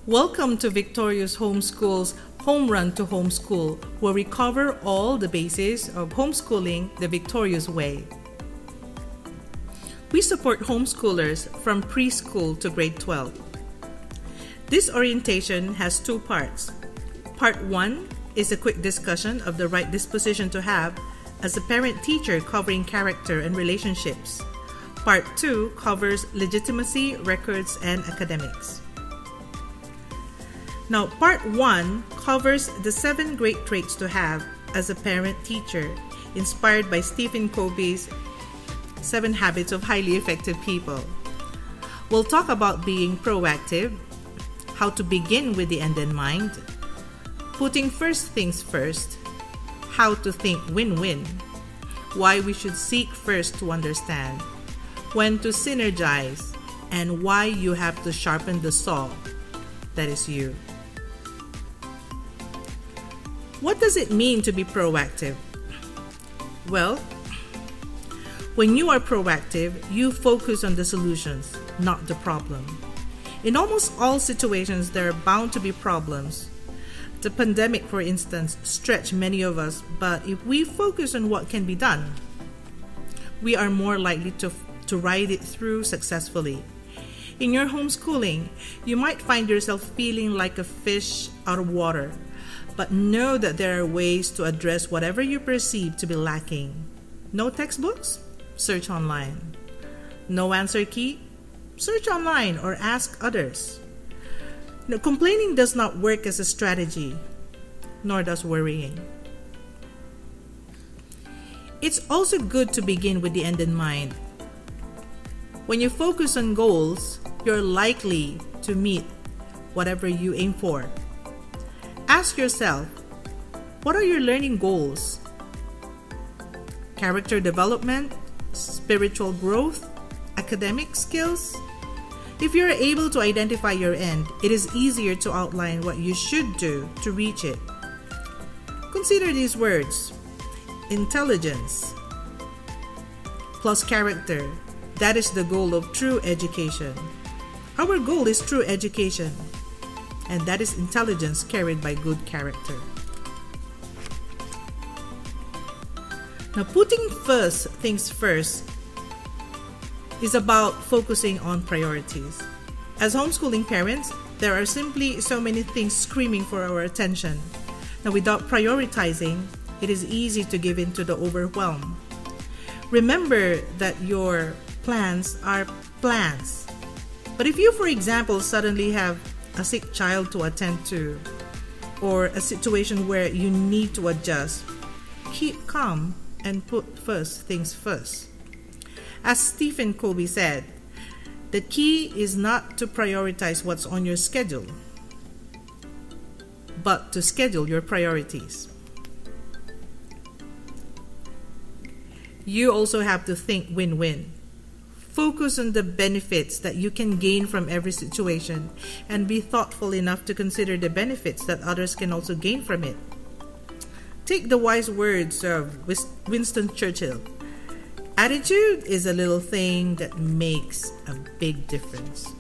Welcome to Victorious Homeschool's Home Run to Homeschool, where we cover all the bases of homeschooling the Victorious way. We support homeschoolers from preschool to grade 12. This orientation has two parts. Part 1 is a quick discussion of the right disposition to have as a parent-teacher covering character and relationships. Part 2 covers legitimacy, records, and academics. Now, Part 1 covers the 7 great traits to have as a parent-teacher, inspired by Stephen Covey's 7 Habits of Highly Effective People. We'll talk about being proactive, how to begin with the end in mind, putting first things first, how to think win-win, why we should seek first to understand, when to synergize, and why you have to sharpen the saw, that is you. What does it mean to be proactive? Well, when you are proactive, you focus on the solutions, not the problem. In almost all situations, there are bound to be problems. The pandemic, for instance, stretched many of us, but if we focus on what can be done, we are more likely to ride it through successfully. In your homeschooling, you might find yourself feeling like a fish out of water, but know that there are ways to address whatever you perceive to be lacking. No textbooks? Search online. No answer key? Search online or ask others. Now, complaining does not work as a strategy, nor does worrying. It's also good to begin with the end in mind. When you focus on goals, you're likely to meet whatever you aim for. Ask yourself, what are your learning goals? Character development, spiritual growth, academic skills? If you're able to identify your end, it is easier to outline what you should do to reach it. Consider these words: intelligence plus character. That is the goal of true education. Our goal is true education, and that is intelligence carried by good character. Now, putting first things first is about focusing on priorities. As homeschooling parents, there are simply so many things screaming for our attention. Now, without prioritizing, it is easy to give in to the overwhelm. Remember that your plans are plans. But if you, for example, suddenly have a sick child to attend to, or a situation where you need to adjust, keep calm and put first things first. As Stephen Covey said, the key is not to prioritize what's on your schedule, but to schedule your priorities. You also have to think win-win. Focus on the benefits that you can gain from every situation and be thoughtful enough to consider the benefits that others can also gain from it. Take the wise words of Winston Churchill. Attitude is a little thing that makes a big difference.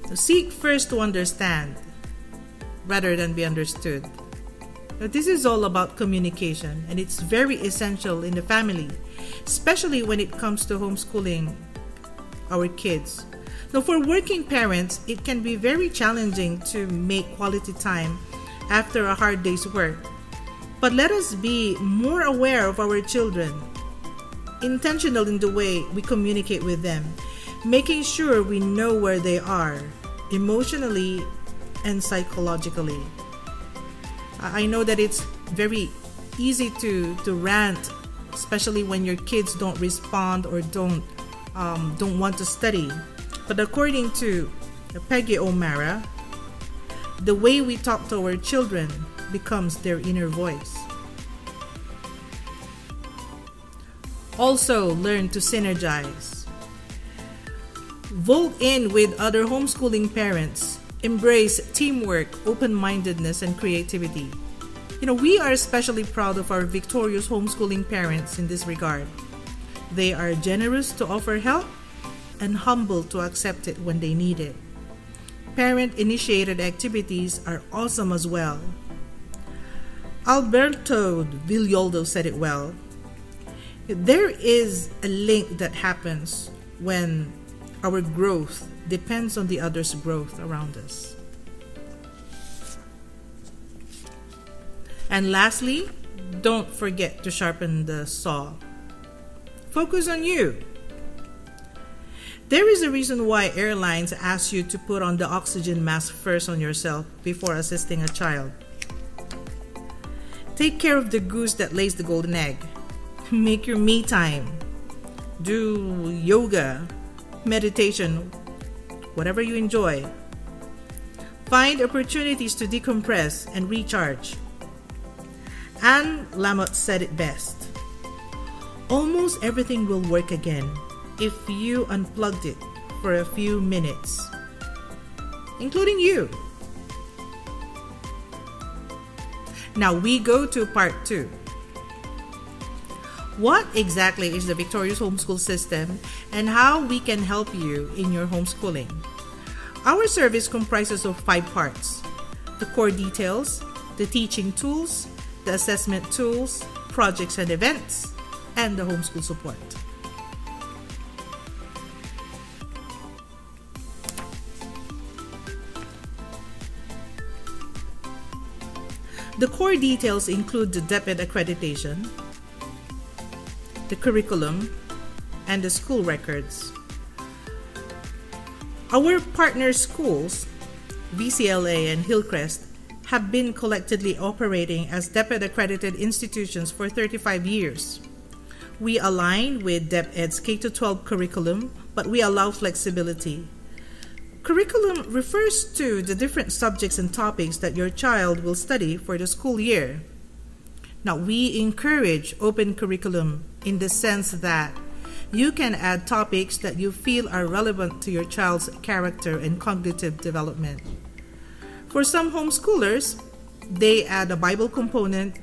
So seek first to understand rather than be understood. Now, this is all about communication, and it's very essential in the family, especially when it comes to homeschooling our kids. Now, for working parents, it can be very challenging to make quality time after a hard day's work. But let us be more aware of our children, intentional in the way we communicate with them, making sure we know where they are, emotionally and psychologically. I know that it's very easy to rant, especially when your kids don't respond or don't want to study. But according to Peggy O'Mara, the way we talk to our children becomes their inner voice. Also, learn to synergize. Vote in with other homeschooling parents. Embrace teamwork, open-mindedness, and creativity. We are especially proud of our victorious homeschooling parents in this regard. They are generous to offer help and humble to accept it when they need it. Parent-initiated activities are awesome as well. Alberto Villoldo said it well. There is a link that happens when our growth depends on the other's growth around us. And lastly, don't forget to sharpen the saw. Focus on you. There is a reason why airlines ask you to put on the oxygen mask first on yourself before assisting a child. Take care of the goose that lays the golden egg. Make your me time. Do yoga, meditation, whatever you enjoy. Find opportunities to decompress and recharge. Anne Lamott said it best. Almost everything will work again if you unplugged it for a few minutes, including you. Now we go to part 2. What exactly is the Victorious Homeschool System and how we can help you in your homeschooling? Our service comprises of 5 parts: the core details, the teaching tools, the assessment tools, projects and events, and the homeschool support. The core details include the DepEd accreditation, the curriculum, and the school records. Our partner schools, VCLA and Hillcrest, have been collectively operating as DepEd accredited institutions for 35 years. We align with DepEd's K-12 curriculum, but we allow flexibility. Curriculum refers to the different subjects and topics that your child will study for the school year. Now, we encourage open curriculum in the sense that you can add topics that you feel are relevant to your child's character and cognitive development. For some homeschoolers, they add a Bible component,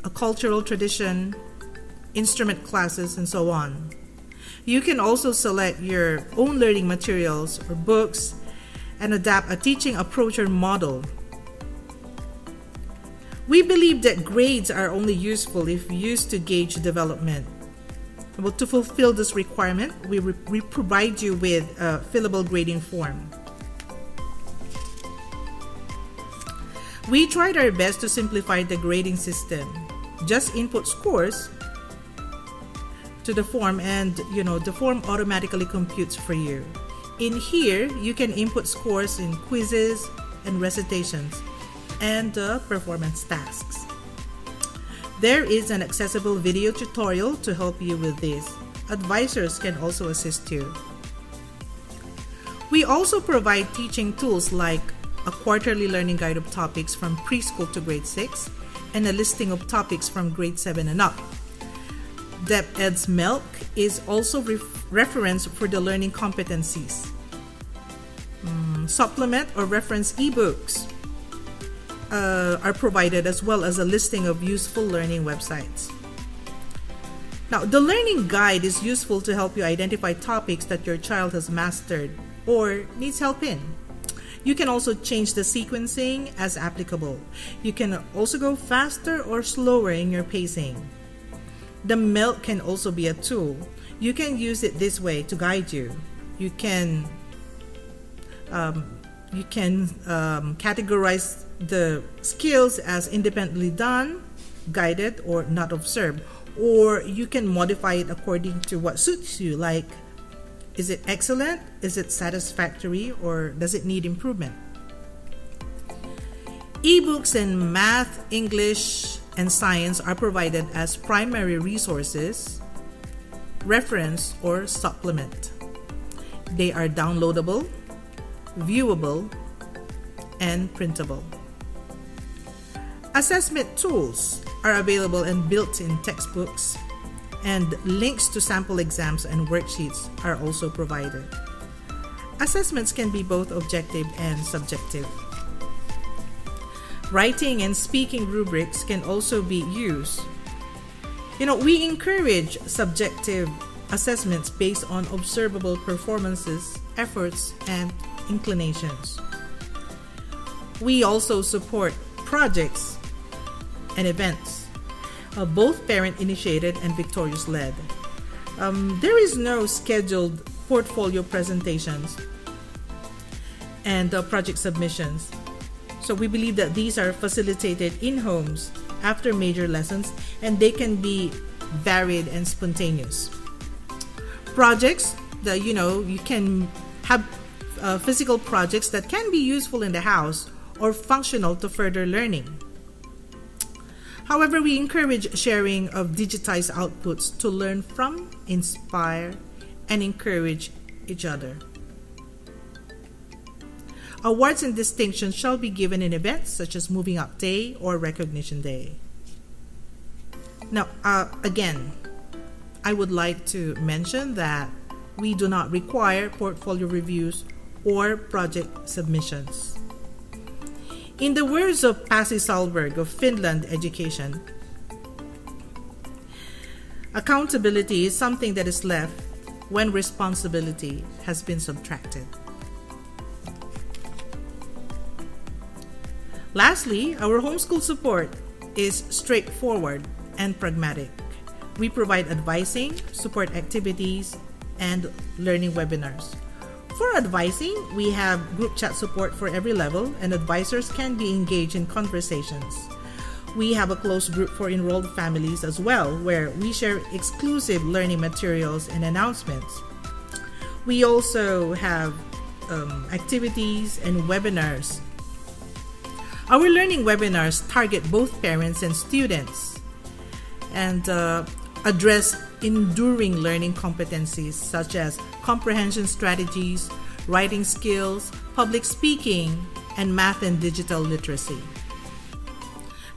a cultural tradition, instrument classes, and so on. You can also select your own learning materials or books and adapt a teaching approach or model. We believe that grades are only useful if used to gauge development. Well, to fulfill this requirement, we provide you with a fillable grading form. We tried our best to simplify the grading system. Just input scores to the form and the form automatically computes for you. In here, you can input scores in quizzes and recitations and performance tasks. There is an accessible video tutorial to help you with this. Advisors can also assist you. We also provide teaching tools like a quarterly learning guide of topics from preschool to grade 6 and a listing of topics from grade 7 and up. DepEd's Milk is also reference for the learning competencies. Supplement or reference ebooks are provided, as well as a listing of useful learning websites. Now, the learning guide is useful to help you identify topics that your child has mastered or needs help in. You can also change the sequencing as applicable. You can also go faster or slower in your pacing. The Milk can also be a tool. You can use it this way to guide you. You can categorize the skills as independently done, guided, or not observed. Or you can modify it according to what suits you, like, is it excellent, is it satisfactory, or does it need improvement? Ebooks in math, English, and science are provided as primary resources, reference, or supplement. They are downloadable, viewable, and printable. Assessment tools are available and built in textbooks, and links to sample exams and worksheets are also provided. Assessments can be both objective and subjective. Writing and speaking rubrics can also be used. We encourage subjective assessments based on observable performances, efforts, and inclinations. We also support projects and events, both parent-initiated and Victorious-led. There is no scheduled portfolio presentations and project submissions. So we believe that these are facilitated in homes after major lessons, and they can be varied and spontaneous. Projects that you can have physical projects that can be useful in the house or functional to further learning. However, we encourage sharing of digitized outputs to learn from, inspire, and encourage each other. Awards and distinctions shall be given in events such as Moving Up Day or Recognition Day. Now, again, I would like to mention that we do not require portfolio reviews or project submissions. In the words of Pasi Sahlberg of Finland Education, accountability is something that is left when responsibility has been subtracted. Lastly, our homeschool support is straightforward and pragmatic. We provide advising, support activities, and learning webinars. For advising, we have group chat support for every level, and advisors can be engaged in conversations. We have a close group for enrolled families as well, where we share exclusive learning materials and announcements. We also have activities and webinars. Our learning webinars target both parents and students and address enduring learning competencies such as comprehension strategies, writing skills, public speaking, and math and digital literacy.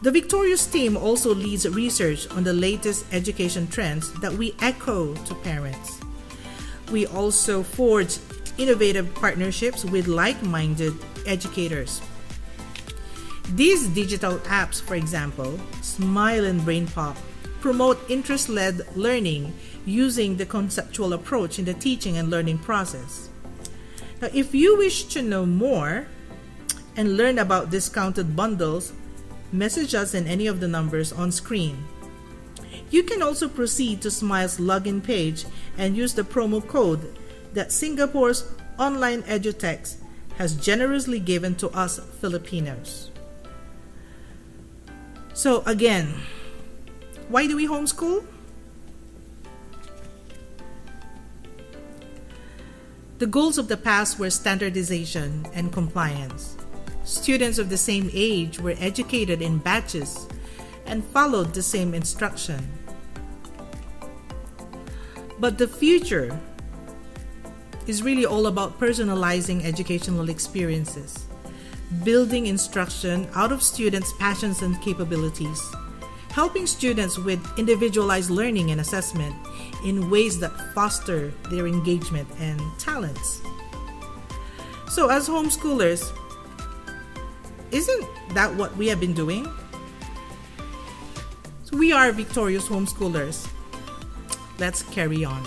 The Victorious team also leads research on the latest education trends that we echo to parents. We also forge innovative partnerships with like-minded educators. These digital apps, for example, Smile and BrainPop, promote interest-led learning using the conceptual approach in the teaching and learning process. Now, if you wish to know more and learn about discounted bundles, message us in any of the numbers on screen. You can also proceed to Smile's login page and use the promo code that Singapore's online edutech has generously given to us Filipinos. So again, why do we homeschool? The goals of the past were standardization and compliance. Students of the same age were educated in batches and followed the same instruction. But the future is really all about personalizing educational experiences, building instruction out of students' passions and capabilities, helping students with individualized learning and assessment in ways that foster their engagement and talents. So as homeschoolers, isn't that what we have been doing? So we are victorious homeschoolers. Let's carry on.